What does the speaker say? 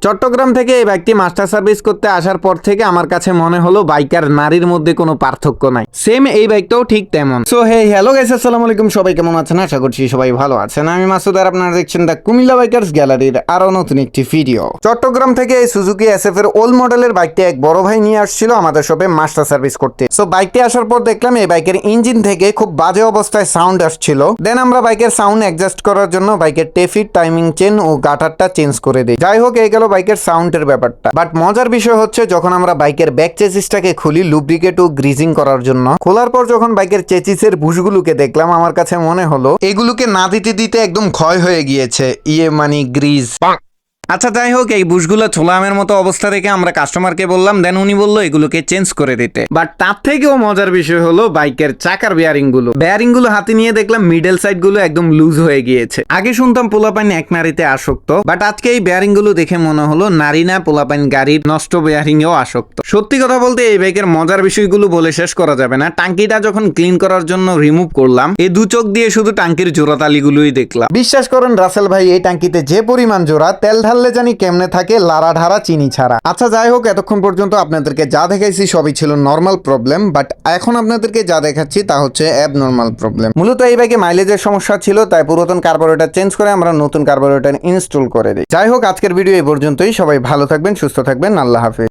চট্টগ্রাম থেকে এই বাইকটি মাস্টার সার্ভিস করতে আসার পর থেকে আমার কাছে মনে হলো বাইক আর নারীর মধ্যে কোনো পার্থক্য নাই। সেম এই বাইকটাও ঠিক তেমন। সো হে হ্যালো গাইস, আসসালামু আলাইকুম। সবাই কেমন আছেন? আশা করছি সবাই ভালো আছেন। আমি মাসুদ আর আপনারা দেখছেন দ্য কুমিল্লা বাইকার্স গ্যালারির আরো নতুন একটি ভিডিও। চট্টগ্রাম থেকে এই সুজুকি এসএফ এর ওল্ড মডেলের বাইকটি এক বড় ভাই নিয়ে আসছিল আমাদের শপে মাস্টার সার্ভিস করতে। সো বাইকটি আসার পর দেখলাম এই বাইকের ইঞ্জিন থেকে খুব বাজে অবস্থায় সাউন্ড আসছিল। দেন আমরা বাইকের সাউন্ড অ্যাডজাস্ট করার জন্য বাইকের টেফিট, টাইমিং চেন ও গাটারটা চেঞ্জ করে দিই। যাই হোক, এই গেল বাইকের সাউন্ডের ব্যাপারটা। বাট মজার বিষয় হচ্ছে যখন আমরা বাইকের ব্যাক চেসিসটাকে খুলি লুব্রিকেট ও গ্রিজিং করার জন্য, খোলার পর যখন বাইকের চেসিসের বুশগুলোকে দেখলাম আমার কাছে মনে হলো এগুলোকে না দিতে দিতে একদম ক্ষয় হয়ে গিয়েছে, মানে গ্রিজ। আচ্ছা যাই হোক, এই বুশগুলো ছোলা আমের মতো অবস্থা দেখে আমরা কাস্টমারকে বললাম, দেন উনি বললো এগুলোকে চেঞ্জ করে দিতে। বাট তার থেকেও মজার বিষয় হলো বাইকের চাকার বেয়ারিং গুলো হাতে নিয়ে দেখলাম মিডল সাইড গুলো একদম লুজ হয়ে গিয়েছে। আগে শুনতাম পোলাপাইন এক নারীতে আসক্ত, বাট আজকে এই বেয়ারিং গুলো দেখে মনে হলো নারী না, পোলাপাইন গাড়ির নষ্ট বেয়ারিং এও আসক্ত। সত্যি কথা বলতে এই বাইকের মজার বিষয়গুলো বলে শেষ করা যাবে না। টাঙ্কিটা যখন ক্লিন করার জন্য রিমুভ করলাম, এই দু চোখ দিয়ে শুধু টাঙ্কির জোড়াতালিগুলোই দেখলাম। বিশ্বাস করেন রাসেল ভাই, এই টাঙ্কিতে যে পরিমাণ জোড়া, তেল ঢাললে জানি কেমনে থাকে লারা ঢারা চিনি ছাড়া। আচ্ছা যাই হোক, এতক্ষণ পর্যন্ত আপনাদেরকে যা দেখাইছি সবই ছিল নর্মাল প্রবলেম, বাট এখন আপনাদেরকে যা দেখাচ্ছি তা হচ্ছে অ্যাবনর্মাল প্রবলেম। মূলত এই বাইকে মাইলেজের সমস্যা ছিল, তাই পুরাতন কার্বোরেটর চেঞ্জ করে আমরা নতুন কার্বোরেটর ইনস্টল করে দিই। যাই হোক, আজকের ভিডিও এই পর্যন্তই। সবাই ভালো থাকবেন, সুস্থ থাকবেন, আল্লাহ হাফেজ।